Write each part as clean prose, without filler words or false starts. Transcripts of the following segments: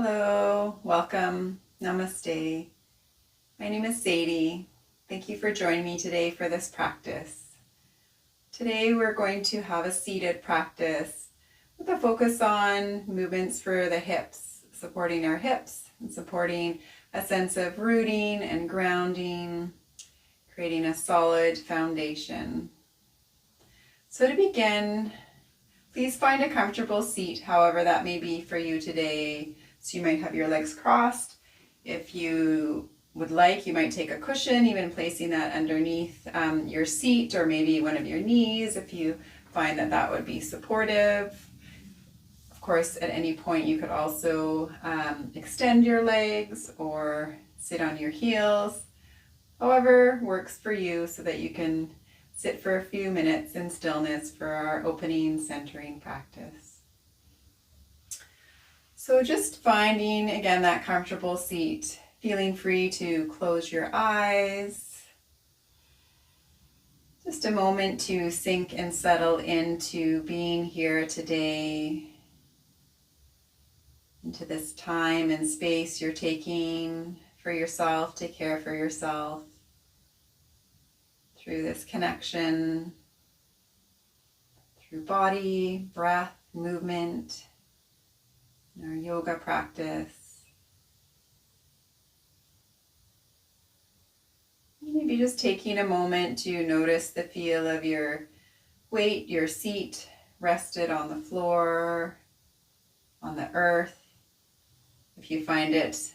Hello, welcome, namaste. My name is Sadie. Thank you for joining me today for this practice. Today we're going to have a seated practice with a focus on movements for the hips, supporting our hips and supporting a sense of rooting and grounding, creating a solid foundation. So to begin, please find a comfortable seat, however that may be for you today. So you might have your legs crossed. If you would like, you might take a cushion, even placing that underneath your seat or maybe one of your knees if you find that that would be supportive. Of course, at any point you could also extend your legs or sit on your heels. However works for you so that you can sit for a few minutes in stillness for our opening centering practice. So just finding, again, that comfortable seat, feeling free to close your eyes. Just a moment to sink and settle into being here today, into this time and space you're taking for yourself to care for yourself through this connection, through body, breath, movement, our yoga practice. Maybe just taking a moment to notice the feel of your weight, your seat rested on the floor, on the earth. If you find it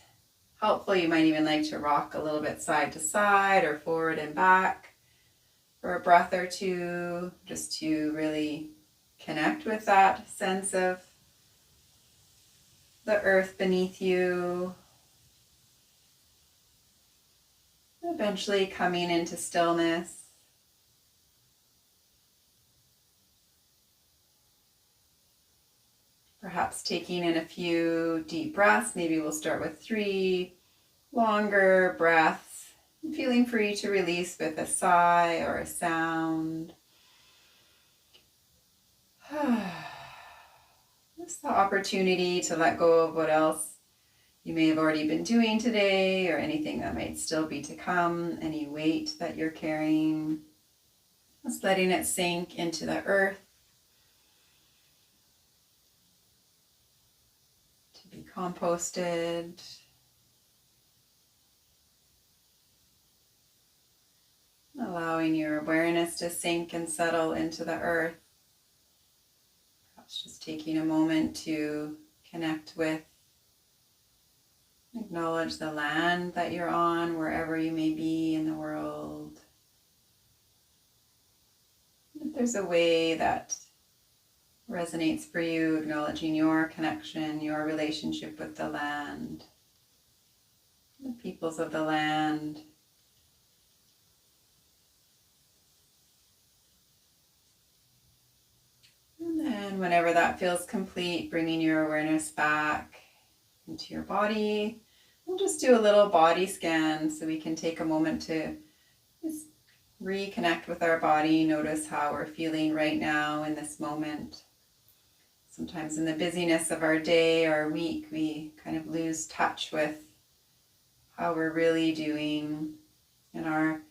helpful, you might even like to rock a little bit side to side or forward and back for a breath or two, just to really connect with that sense of the earth beneath you, eventually coming into stillness. Perhaps taking in a few deep breaths. Maybe we'll start with 3 longer breaths, feeling free to release with a sigh or a sound. Just the opportunity to let go of what else you may have already been doing today or anything that might still be to come, any weight that you're carrying. Just letting it sink into the earth to be composted. Allowing your awareness to sink and settle into the earth. Perhaps just taking a moment to connect with, acknowledge the land that you're on, wherever you may be in the world. If there's a way that resonates for you, acknowledging your connection, your relationship with the land, the peoples of the land. And then whenever that feels complete, bringing your awareness back into your body. We'll just do a little body scan so we can take a moment to just reconnect with our body, notice how we're feeling right now in this moment. Sometimes in the busyness of our day, our week, we kind of lose touch with how we're really doing. And our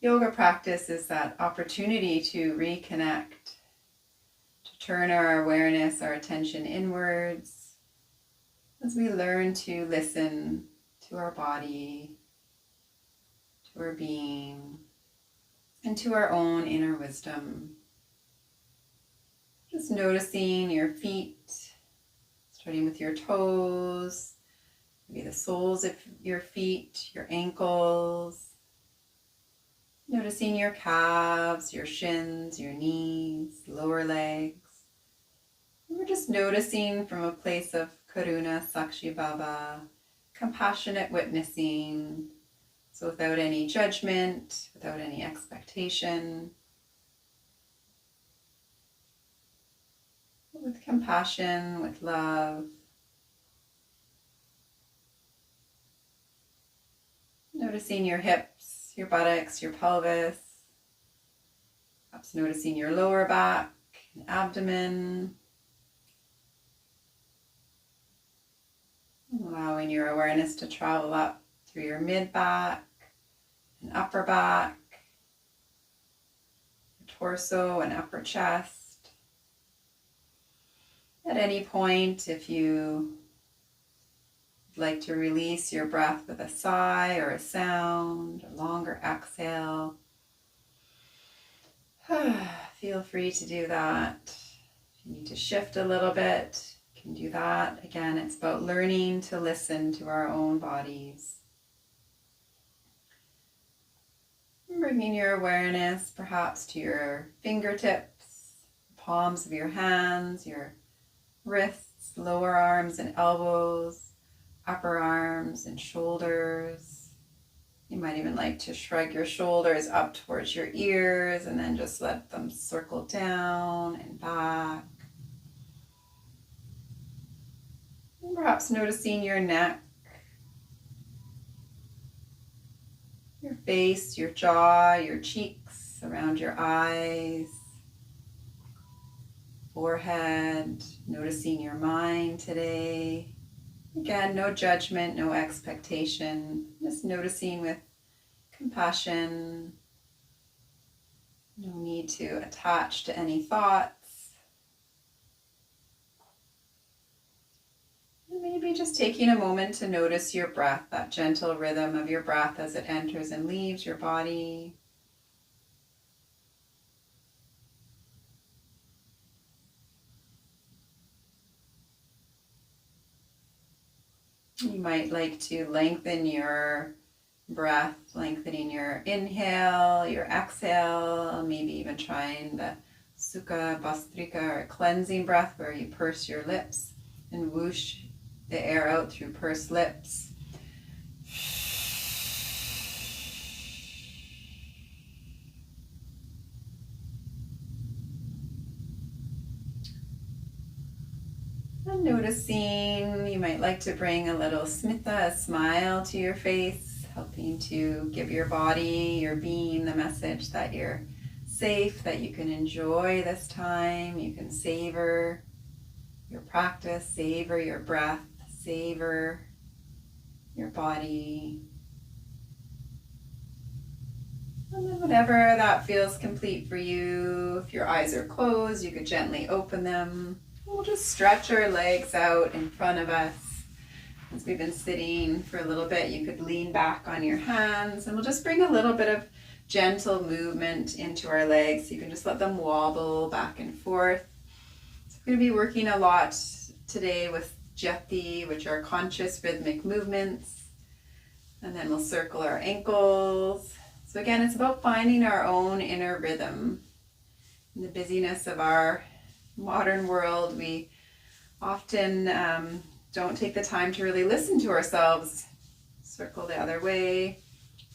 yoga practice is that opportunity to reconnect, to turn our awareness, our attention inwards, as we learn to listen to our body, to our being, and to our own inner wisdom. Just noticing your feet, starting with your toes, maybe the soles of your feet, your ankles. Noticing your calves, your shins, your knees, lower legs. And we're just noticing from a place of Karuna Sakshibhava, compassionate witnessing, so without any judgment, without any expectation, with compassion, with love. Noticing your hips, your buttocks, your pelvis, perhaps noticing your lower back and abdomen. Allowing your awareness to travel up through your mid-back and upper back, your torso and upper chest. At any point, if you would like to release your breath with a sigh or a sound, a longer exhale, feel free to do that. If you need to shift a little bit, you can do that. Again, it's about learning to listen to our own bodies. Bringing your awareness perhaps to your fingertips, palms of your hands, your wrists, lower arms and elbows, upper arms and shoulders. You might even like to shrug your shoulders up towards your ears and then just let them circle down and back. And perhaps noticing your neck, your face, your jaw, your cheeks, around your eyes, forehead, noticing your mind today. Again, no judgment, no expectation, just noticing with compassion. No need to attach to any thoughts. And maybe just taking a moment to notice your breath, that gentle rhythm of your breath as it enters and leaves your body. You might like to lengthen your breath, lengthening your inhale, your exhale, maybe even trying the Sukha Bhastrika or cleansing breath where you purse your lips and whoosh the air out through pursed lips. And noticing, you might like to bring a little smita, a smile to your face, helping to give your body, your being, the message that you're safe, that you can enjoy this time, you can savor your practice, savor your breath, savor your body. And then whenever that feels complete for you, if your eyes are closed, you could gently open them. We'll just stretch our legs out in front of us. As we've been sitting for a little bit, you could lean back on your hands, and we'll just bring a little bit of gentle movement into our legs. You can just let them wobble back and forth. So we're going to be working a lot today with jathi, which are conscious rhythmic movements. And then we'll circle our ankles. So again, it's about finding our own inner rhythm. In the busyness of our modern world, we often don't take the time to really listen to ourselves. Circle the other way.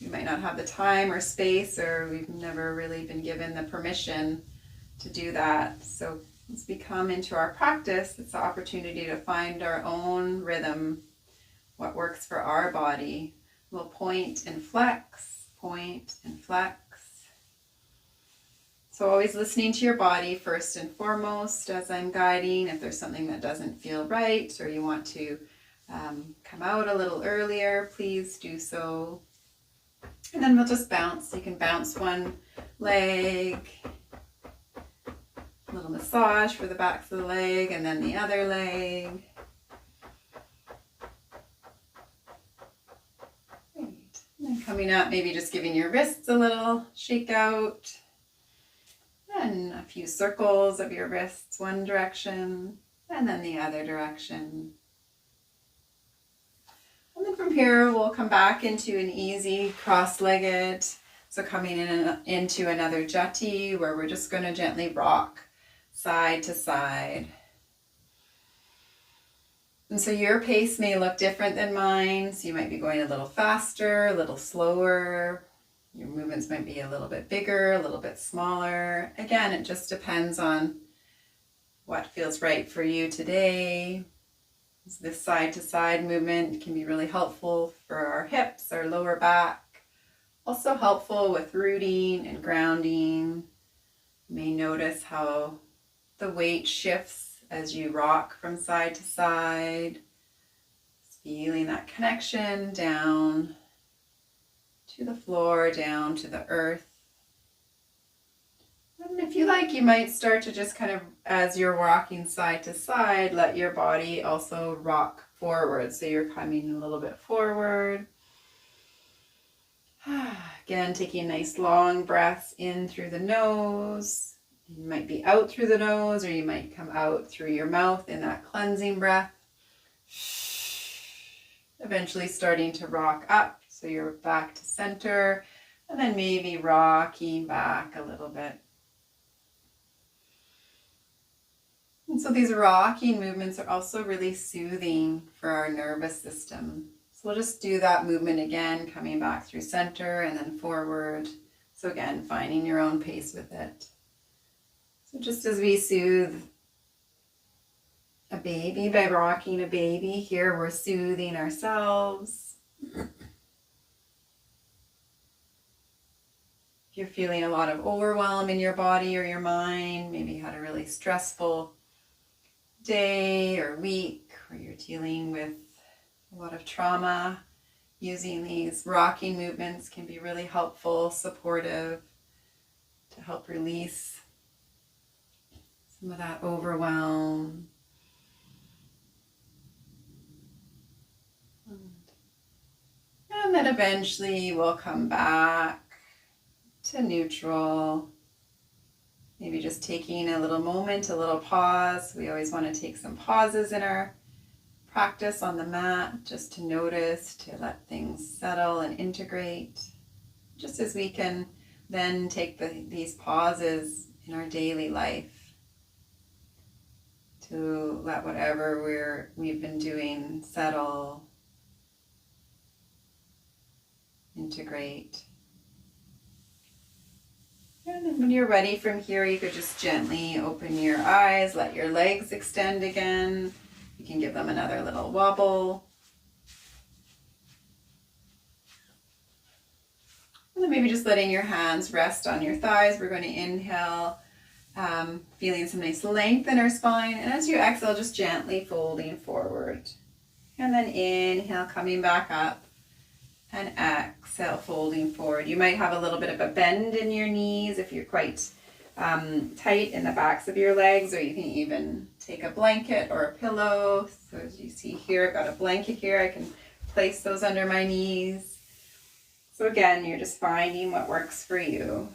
We might not have the time or space, or we've never really been given the permission to do that. So as we come into our practice, it's the opportunity to find our own rhythm, what works for our body. We'll point and flex, point and flex. So always listening to your body first and foremost as I'm guiding. If there's something that doesn't feel right or you want to come out a little earlier, please do so. And then we'll just bounce. You can bounce one leg, a little massage for the backs of the leg, and then the other leg. Great. And then coming up, maybe just giving your wrists a little shake out. And a few circles of your wrists, one direction, and then the other direction. And then from here, we'll come back into an easy cross-legged. So coming into another jathi, where we're just going to gently rock side to side. And so your pace may look different than mine. So you might be going a little faster, a little slower. Your movements might be a little bit bigger, a little bit smaller. Again, it just depends on what feels right for you today. So this side-to-side movement can be really helpful for our hips, our lower back. Also helpful with rooting and grounding. You may notice how the weight shifts as you rock from side to side. Just feeling that connection down to the floor, down to the earth. And if you like, you might start to just kind of, as you're rocking side to side, let your body also rock forward. So you're coming a little bit forward. Again, taking nice long breaths in through the nose. You might be out through the nose, or you might come out through your mouth in that cleansing breath. Eventually starting to rock up, so you're back to center, and then maybe rocking back a little bit. And so these rocking movements are also really soothing for our nervous system. So we'll just do that movement again, coming back through center and then forward. So again, finding your own pace with it. So just as we soothe a baby by rocking a baby, here we're soothing ourselves. If you're feeling a lot of overwhelm in your body or your mind, maybe you had a really stressful day or week, or you're dealing with a lot of trauma, using these rocking movements can be really helpful, supportive, to help release some of that overwhelm. And then eventually we'll come back to neutral. Maybe just taking a little moment, a little pause. We always want to take some pauses in our practice on the mat, just to notice, to let things settle and integrate. Just as we can then take these pauses in our daily life to let whatever we've been doing settle, integrate. And then when you're ready from here, you could just gently open your eyes, let your legs extend again. You can give them another little wobble. And then maybe just letting your hands rest on your thighs. We're going to inhale, feeling some nice length in our spine. And as you exhale, just gently folding forward. And then inhale, coming back up. And exhale, folding forward. You might have a little bit of a bend in your knees if you're quite tight in the backs of your legs, or you can even take a blanket or a pillow. So as you see here, I've got a blanket here. I can place those under my knees. So again, you're just finding what works for you.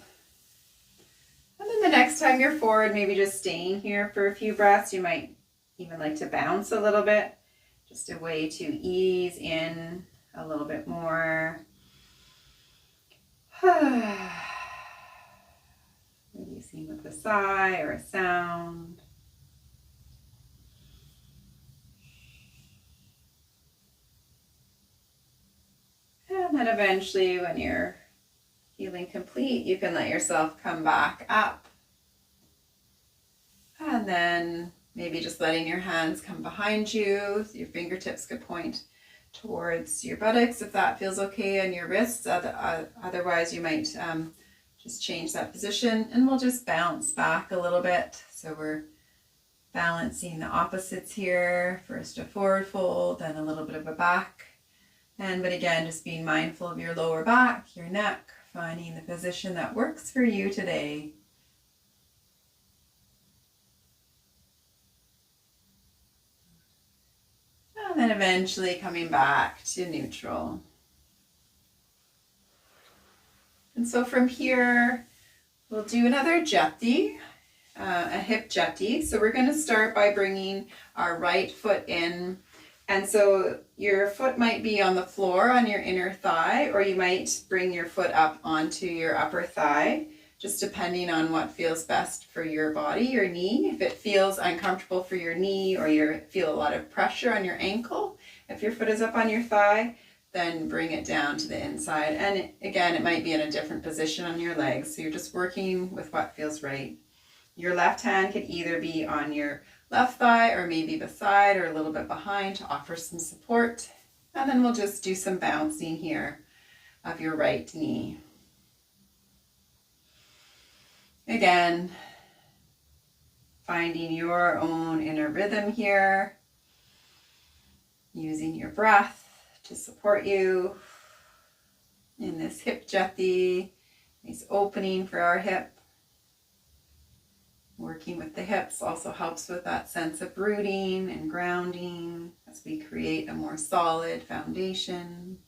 And then the next time you're forward, maybe just staying here for a few breaths. You might even like to bounce a little bit, just a way to ease in a little bit more. Releasing with a sigh or a sound. And then eventually, when you're feeling complete, you can let yourself come back up. And then maybe just letting your hands come behind you. So your fingertips could point towards your buttocks if that feels okay, and your wrists. Otherwise, you might just change that position, and we'll just bounce back a little bit. So we're balancing the opposites here. First a forward fold, then a little bit of a back. But again, just being mindful of your lower back, your neck, finding the position that works for you today. And then eventually coming back to neutral. And so from here, we'll do another jathi, a hip jathi. So we're going to start by bringing our right foot in. And so your foot might be on the floor on your inner thigh, or you might bring your foot up onto your upper thigh, just depending on what feels best for your body, your knee. If it feels uncomfortable for your knee, or you feel a lot of pressure on your ankle, if your foot is up on your thigh, then bring it down to the inside. And again, it might be in a different position on your legs. So you're just working with what feels right. Your left hand could either be on your left thigh, or maybe beside or a little bit behind, to offer some support. And then we'll just do some bouncing here of your right knee. Again, finding your own inner rhythm here. using your breath to support you in this hip jathi, nice opening for our hip. Working with the hips also helps with that sense of rooting and grounding as we create a more solid foundation.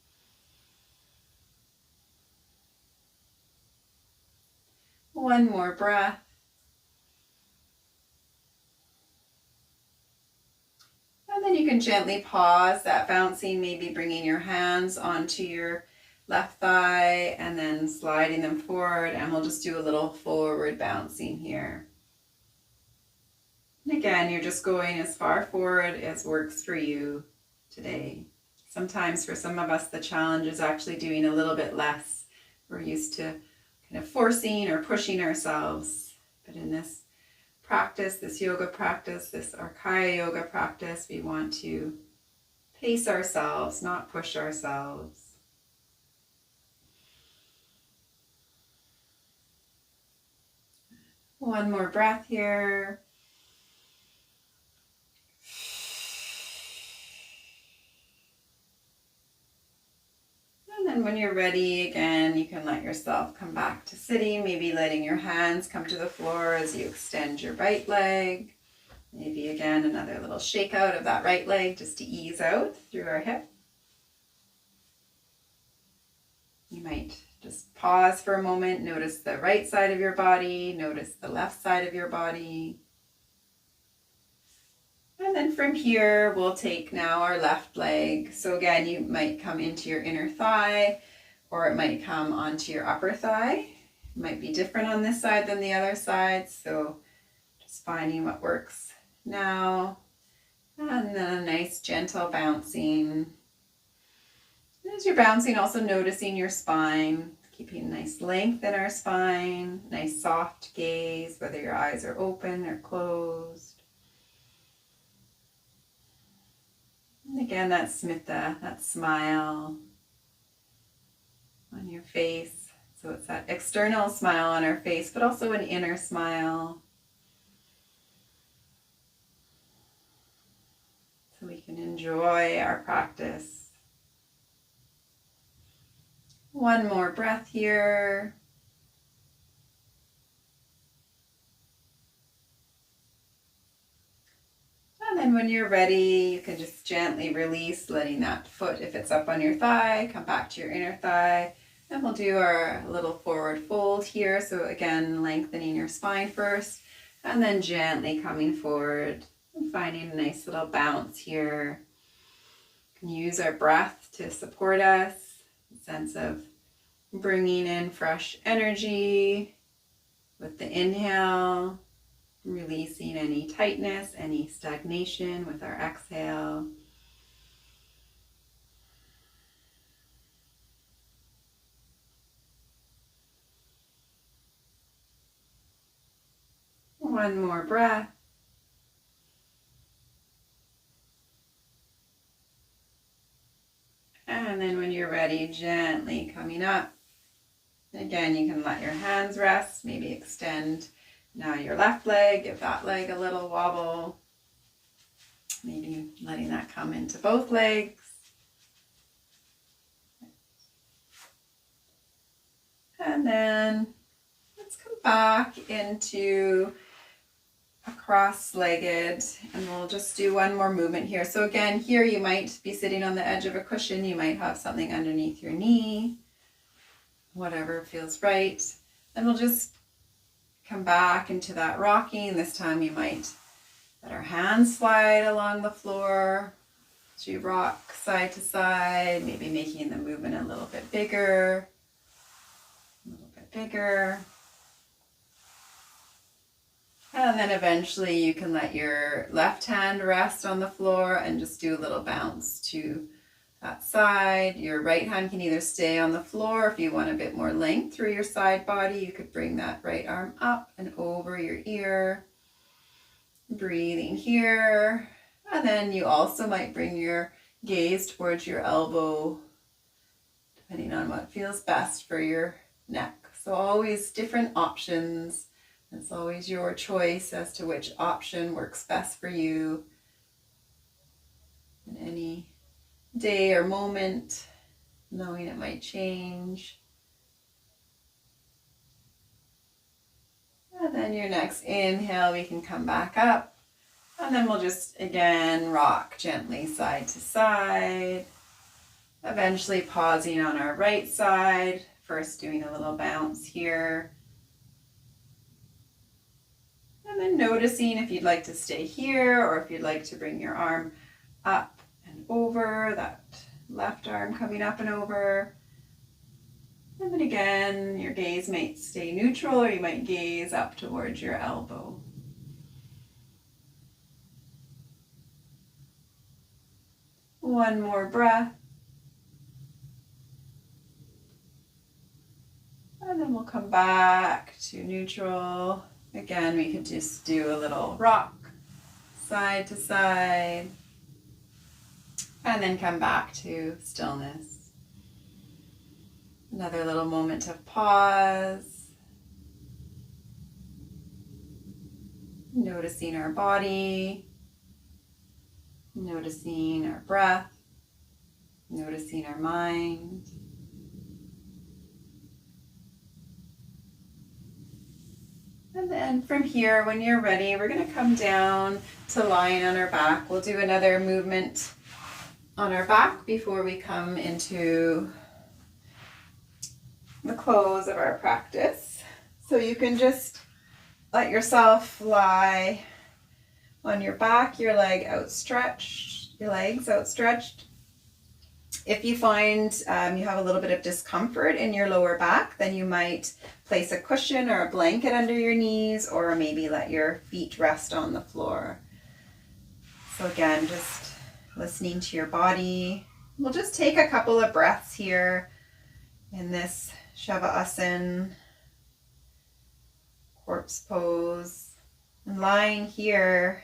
One more breath. And then you can gently pause that bouncing, maybe bringing your hands onto your left thigh and then sliding them forward, and we'll just do a little forward bouncing here. And again, you're just going as far forward as works for you today. Sometimes for some of us, the challenge is actually doing a little bit less. We're used to kind of forcing or pushing ourselves. But in this practice, this yoga practice, this Arkaya yoga practice, we want to pace ourselves, not push ourselves. One more breath here. And then when you're ready, again, you can let yourself come back to sitting, maybe letting your hands come to the floor as you extend your right leg. Maybe again, another little shake out of that right leg just to ease out through our hip. You might just pause for a moment, notice the right side of your body, notice the left side of your body. And then from here, we'll take now our left leg. So again, you might come into your inner thigh, or it might come onto your upper thigh. It might be different on this side than the other side, so just finding what works now. And then a nice gentle bouncing. And as you're bouncing, also noticing your spine, keeping a nice length in our spine, nice soft gaze, whether your eyes are open or closed. And again, that smita, that smile on your face. So it's that external smile on our face, but also an inner smile. So we can enjoy our practice. One more breath here. And then when you're ready, you can just gently release, letting that foot, if it's up on your thigh, come back to your inner thigh. And we'll do our little forward fold here. So again, lengthening your spine first, and then gently coming forward and finding a nice little bounce here. We can use our breath to support us, a sense of bringing in fresh energy with the inhale, releasing any tightness, any stagnation with our exhale. One more breath. And then when you're ready, gently coming up. Again, you can let your hands rest, maybe extend now your left leg, give that leg a little wobble. Maybe letting that come into both legs. And then let's come back into a cross-legged, and we'll just do one more movement here. So again, here you might be sitting on the edge of a cushion. You might have something underneath your knee, whatever feels right. And we'll just come back into that rocking. This time you might let our hands slide along the floor as you rock side to side, maybe making the movement a little bit bigger, a little bit bigger. And then eventually you can let your left hand rest on the floor and just do a little bounce to that side. Your right hand can either stay on the floor. If you want a bit more length through your side body, you could bring that right arm up and over your ear. Breathing here. And then you also might bring your gaze towards your elbow, depending on what feels best for your neck. So always different options. It's always your choice as to which option works best for you. And any day or moment, knowing it might change. And then your next inhale, we can come back up. And then we'll just, again, rock gently side to side. Eventually pausing on our right side. First doing a little bounce here. And then noticing if you'd like to stay here or if you'd like to bring your arm up and over, that left arm coming up and over. And then again, your gaze might stay neutral or you might gaze up towards your elbow. One more breath. And then we'll come back to neutral. Again, we could just do a little rock, side to side, and then come back to stillness. Another little moment of pause. Noticing our body, noticing our breath, noticing our mind. And then from here, when you're ready, we're going to come down to lying on our back. We'll do another movement on our back before we come into the close of our practice. So you can just let yourself lie on your back, your legs outstretched. If you find you have a little bit of discomfort in your lower back, then you might place a cushion or a blanket under your knees, or maybe let your feet rest on the floor. So again, just listening to your body. We'll just take a couple of breaths here in this Shavasana, corpse pose, and lying here,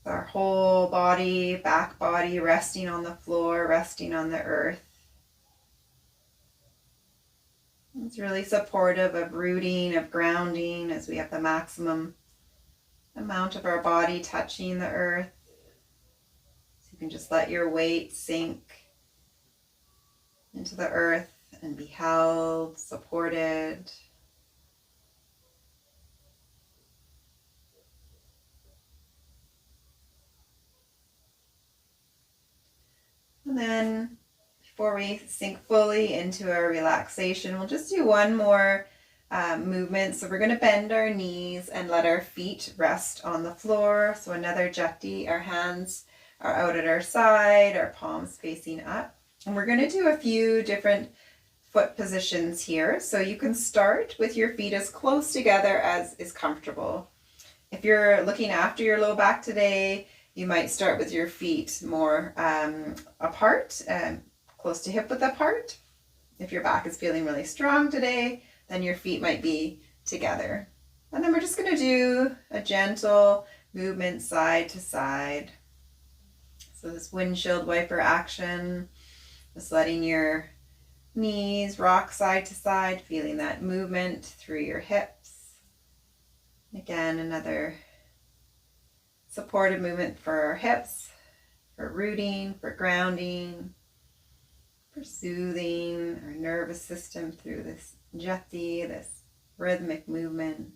our whole body, back body, resting on the floor, resting on the earth. It's really supportive of rooting, of grounding, as we have the maximum amount of our body touching the earth. So you can just let your weight sink into the earth and be held, supported. And then before we sink fully into our relaxation, we'll just do one more movement. So we're going to bend our knees and let our feet rest on the floor. So another jathi, our hands are out at our side, our palms facing up. And we're going to do a few different foot positions here. So you can start with your feet as close together as is comfortable. If you're looking after your low back today, you might start with your feet more apart, close to hip width apart. If your back is feeling really strong today, then your feet might be together. And then we're just going to do a gentle movement side to side. So this windshield wiper action, just letting your knees rock side to side, feeling that movement through your hips. Again, another supportive movement for our hips, for rooting, for grounding, for soothing our nervous system through this jathi, this rhythmic movement,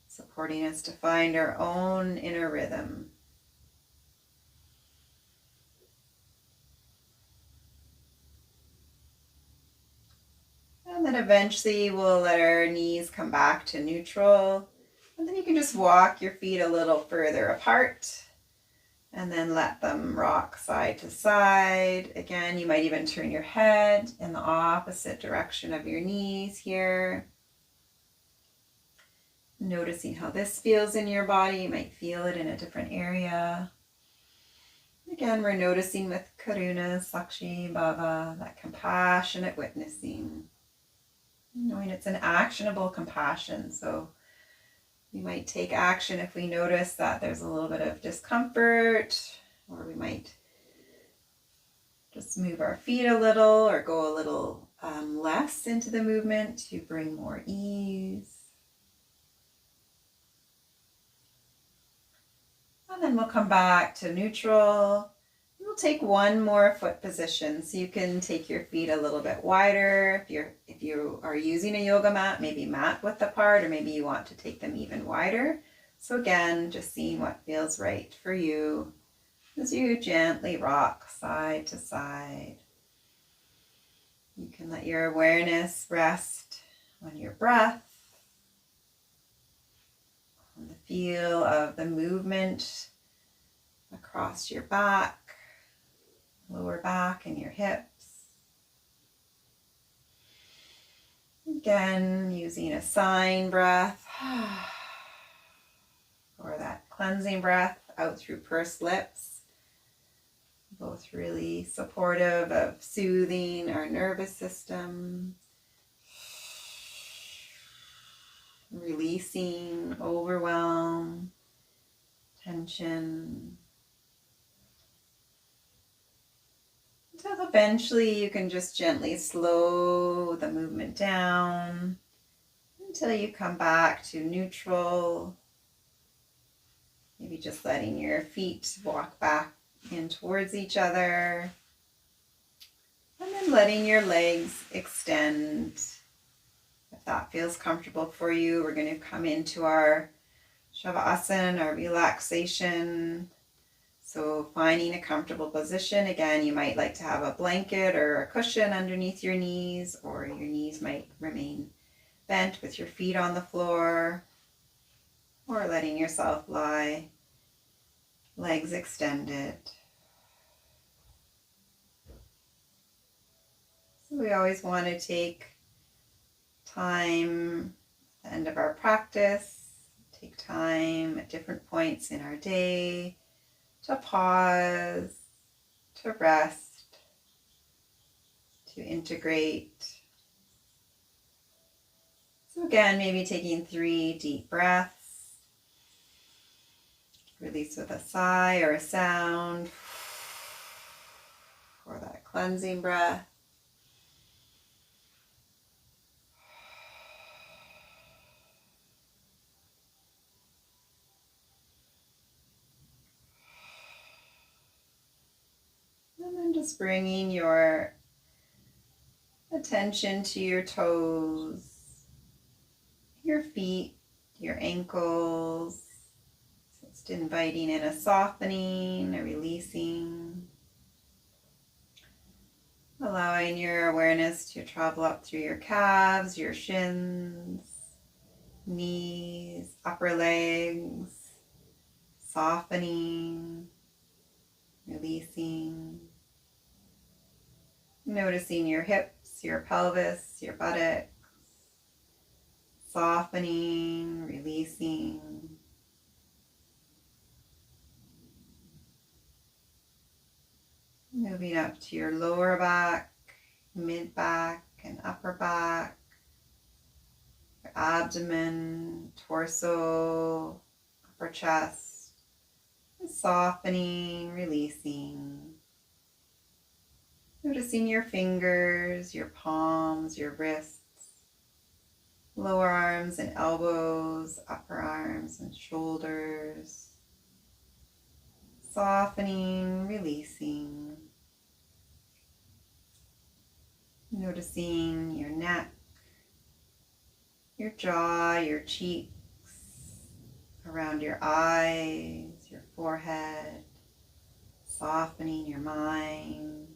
supporting us to find our own inner rhythm. And then eventually we'll let our knees come back to neutral. And then you can just walk your feet a little further apart and then let them rock side to side. Again, you might even turn your head in the opposite direction of your knees here. Noticing how this feels in your body. You might feel it in a different area. Again, we're noticing with karuna, sakshi, bhava, that compassionate witnessing. Knowing it's an actionable compassion, so we might take action if we notice that there's a little bit of discomfort, or we might just move our feet a little or go a little less into the movement to bring more ease. And then we'll come back to neutral. We'll take one more foot position, so you can take your feet a little bit wider. If you are using a yoga mat, maybe mat width apart, or maybe you want to take them even wider. So again, just seeing what feels right for you as you gently rock side to side. You can let your awareness rest on your breath, on the feel of the movement across your back, lower back and your hips. Again, using a sign breath or that cleansing breath out through pursed lips. Both really supportive of soothing our nervous system, releasing overwhelm, tension. Until eventually you can just gently slow the movement down until you come back to neutral. Maybe just letting your feet walk back in towards each other. And then letting your legs extend. If that feels comfortable for you, we're going to come into our Shavasana, our relaxation. So finding a comfortable position. Again, you might like to have a blanket or a cushion underneath your knees, or your knees might remain bent with your feet on the floor, or letting yourself lie, legs extended. So we always want to take time at the end of our practice, take time at different points in our day to pause, to rest, to integrate. So again, maybe taking 3 deep breaths. Release with a sigh or a sound, or that cleansing breath. And then just bringing your attention to your toes, your feet, your ankles. Just inviting in a softening, a releasing. Allowing your awareness to travel up through your calves, your shins, knees, upper legs, softening, releasing. Noticing your hips, your pelvis, your buttocks, softening, releasing. Moving up to your lower back, mid back, and upper back, your abdomen, torso, upper chest, softening, releasing. Noticing your fingers, your palms, your wrists, lower arms and elbows, upper arms and shoulders. Softening, releasing. Noticing your neck, your jaw, your cheeks, around your eyes, your forehead. Softening your mind,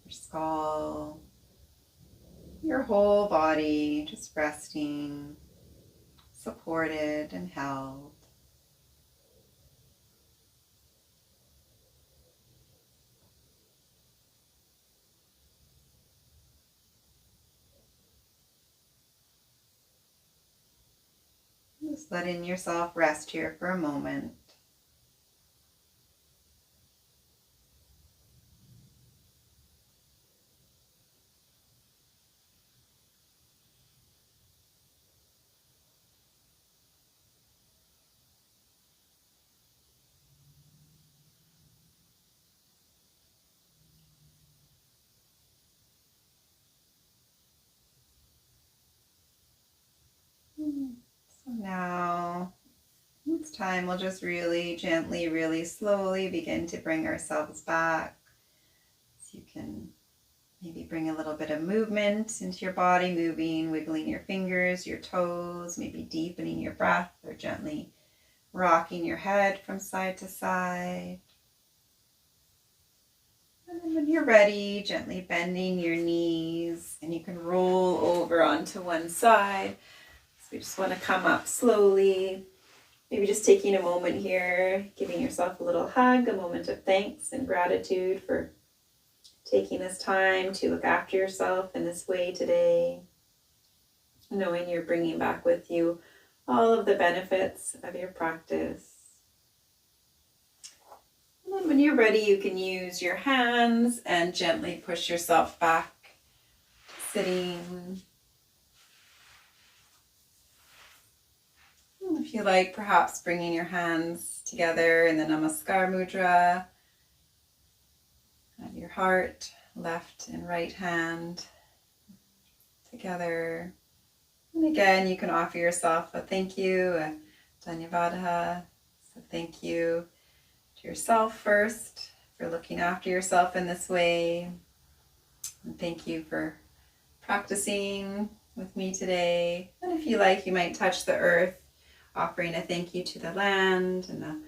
your skull, your whole body, just resting, supported and held. Just letting yourself rest here for a moment. So now let's time we'll just really gently, really slowly begin to bring ourselves back. So you can maybe bring a little bit of movement into your body, moving, wiggling your fingers, your toes, maybe deepening your breath or gently rocking your head from side to side. And then when you're ready, gently bending your knees, and you can roll over onto one side. So we just want to come up slowly. Maybe just taking a moment here, giving yourself a little hug, a moment of thanks and gratitude for taking this time to look after yourself in this way today. Knowing you're bringing back with you all of the benefits of your practice. And then when you're ready, you can use your hands and gently push yourself back, sitting. If you like, perhaps bringing your hands together in the Namaskar Mudra. Have your heart, left and right hand together. And again, you can offer yourself a thank you, a dhanyavada. So thank you to yourself first for looking after yourself in this way. And thank you for practicing with me today. And if you like, you might touch the earth, offering a thank you to the land and the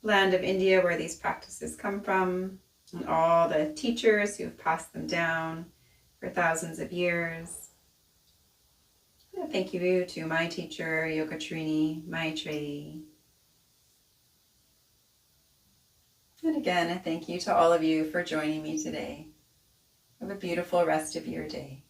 land of India where these practices come from, and all the teachers who have passed them down for thousands of years. And thank you to my teacher, Yogatrini Maitreyi. And again, a thank you to all of you for joining me today. Have a beautiful rest of your day.